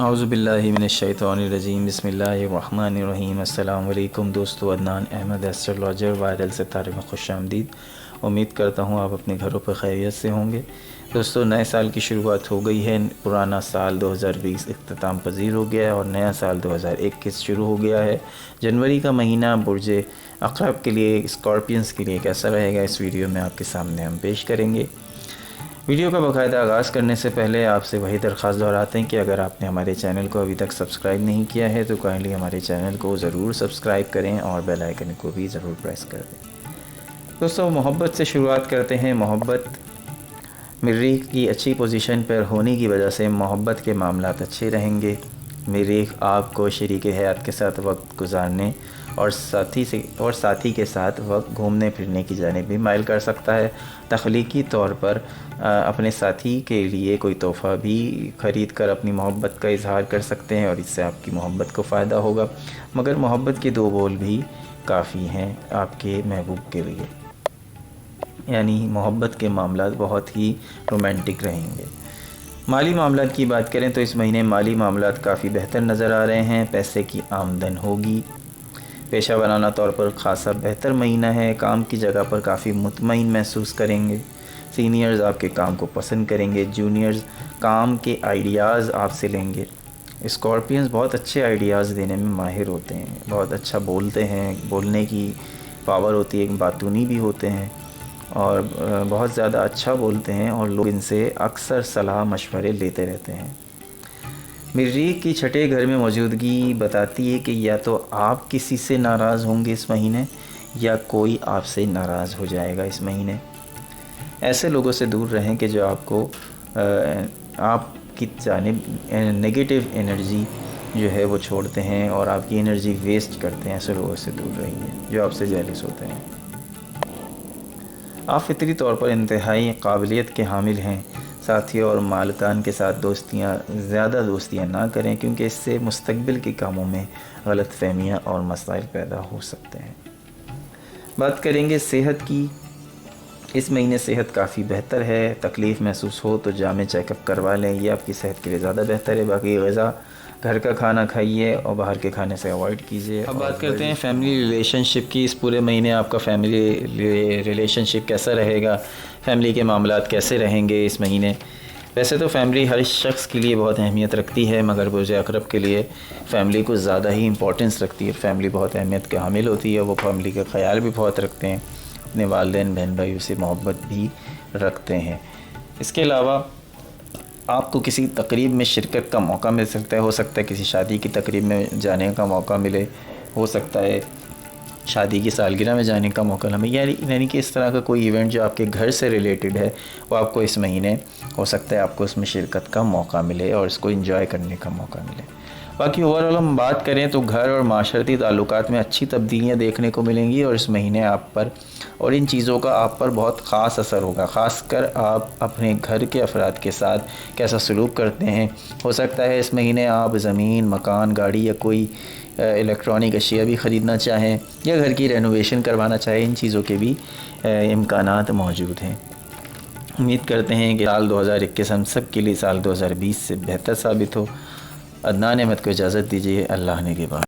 اعوذ باللہ من الشیطان الرجیم بسم اللہ الرحمن الرحیم۔ السلام علیکم دوستو، عدنان احمد ایسٹرولوجر وائرل ستارے میں خوش آمدید۔ امید کرتا ہوں آپ اپنے گھروں پر خیریت سے ہوں گے۔ دوستو، نئے سال کی شروعات ہو گئی ہے۔ پرانا سال 2020 اختتام پذیر ہو گیا ہے اور نیا سال 2021 شروع ہو گیا ہے۔ جنوری کا مہینہ برج عقرب کے لیے، اسکارپینس کے لیے کیسا رہے گا، اس ویڈیو میں آپ کے سامنے ہم پیش کریں گے۔ ویڈیو کا باقاعدہ آغاز کرنے سے پہلے آپ سے وہی درخواست دہراتے ہیں کہ اگر آپ نے ہمارے چینل کو ابھی تک سبسکرائب نہیں کیا ہے تو کائنڈلی ہمارے چینل کو ضرور سبسکرائب کریں اور بیل آئیکن کو بھی ضرور پریس کر دیں۔ دوستو، محبت سے شروعات کرتے ہیں۔ محبت مریخ کی اچھی پوزیشن پر ہونے کی وجہ سے محبت کے معاملات اچھے رہیں گے۔ مریخ آپ کو شریک حیات کے ساتھ وقت گزارنے اور ساتھی کے ساتھ وقت گھومنے پھرنے کی جانب بھی مائل کر سکتا ہے۔ تخلیقی طور پر اپنے ساتھی کے لیے کوئی تحفہ بھی خرید کر اپنی محبت کا اظہار کر سکتے ہیں اور اس سے آپ کی محبت کو فائدہ ہوگا، مگر محبت کے 2 بول بھی کافی ہیں آپ کے محبوب کے لیے، یعنی محبت کے معاملات بہت ہی رومانٹک رہیں گے۔ مالی معاملات کی بات کریں تو اس مہینے مالی معاملات کافی بہتر نظر آ رہے ہیں۔ پیسے کی آمدن ہوگی۔ پیشہ ورانہ طور پر خاصا بہتر مہینہ ہے۔ کام کی جگہ پر کافی مطمئن محسوس کریں گے۔ سینئرز آپ کے کام کو پسند کریں گے۔ جونیئرز کام کے آئیڈیاز آپ سے لیں گے۔ اسکارپینز بہت اچھے آئیڈیاز دینے میں ماہر ہوتے ہیں، بہت اچھا بولتے ہیں، بولنے کی پاور ہوتی ہے، باتونی بھی ہوتے ہیں اور بہت زیادہ اچھا بولتے ہیں اور لوگ ان سے اکثر صلاح مشورے لیتے رہتے ہیں۔ مریخ کی چھٹے گھر میں موجودگی بتاتی ہے کہ یا تو آپ کسی سے ناراض ہوں گے اس مہینے یا کوئی آپ سے ناراض ہو جائے گا اس مہینے۔ ایسے لوگوں سے دور رہیں کہ جو آپ کی جانب نگیٹو انرجی جو ہے وہ چھوڑتے ہیں اور آپ کی انرجی ویسٹ کرتے ہیں۔ ایسے لوگوں سے دور رہیے جو آپ سے جیلس ہوتے ہیں۔ آپ فطری طور پر انتہائی قابلیت کے حامل ہیں۔ ساتھیوں اور مالکان کے ساتھ زیادہ دوستیاں نہ کریں کیونکہ اس سے مستقبل کے کاموں میں غلط فہمیاں اور مسائل پیدا ہو سکتے ہیں۔ بات کریں گے صحت کی۔ اس مہینے صحت کافی بہتر ہے۔ تکلیف محسوس ہو تو جامع چیک اپ کروا لیں، یہ آپ کی صحت کے لیے زیادہ بہتر ہے۔ باقی غذا گھر کا کھانا کھائیے اور باہر کے کھانے سے اوائڈ کیجیے۔ اب بات کرتے ہیں فیملی ریلیشن شپ کی۔ اس پورے مہینے آپ کا فیملی ریلیشن شپ کیسا رہے گا، فیملی کے معاملات کیسے رہیں گے اس مہینے۔ ویسے تو فیملی ہر شخص کے لیے بہت اہمیت رکھتی ہے، مگر برج عقرب کے لیے فیملی کو زیادہ ہی امپورٹنس رکھتی ہے۔ فیملی بہت اہمیت کے حامل ہوتی ہے، وہ فیملی کا خیال بھی بہت رکھتے ہیں، اپنے والدین بہن بھائیوں سے محبت بھی رکھتے ہیں۔ اس کے علاوہ آپ کو کسی تقریب میں شرکت کا موقع مل سکتا ہے، ہو سکتا ہے کسی شادی کی تقریب میں جانے کا موقع ملے، ہو سکتا ہے شادی کی سالگرہ میں جانے کا موقع نہ ملے، یعنی کہ اس طرح کا کوئی ایونٹ جو آپ کے گھر سے ریلیٹڈ ہے وہ آپ کو اس مہینے ہو سکتا ہے آپ کو اس میں شرکت کا موقع ملے اور اس کو انجوائے کرنے کا موقع ملے۔ باقی اوورآل ہم بات کریں تو گھر اور معاشرتی تعلقات میں اچھی تبدیلیاں دیکھنے کو ملیں گی اور اس مہینے آپ پر اور ان چیزوں کا آپ پر بہت خاص اثر ہوگا، خاص کر آپ اپنے گھر کے افراد کے ساتھ کیسا سلوک کرتے ہیں۔ ہو سکتا ہے اس مہینے آپ زمین، مکان، گاڑی یا کوئی الیکٹرانک اشیاء بھی خریدنا چاہیں یا گھر کی رینوویشن کروانا چاہیں، ان چیزوں کے بھی امکانات موجود ہیں۔ امید کرتے ہیں کہ سال 2021 ہم سب کے لیے سال 2020 سے بہتر ثابت ہو۔ عدنان احمد کو اجازت دیجیے، اللہ نے کے بعد۔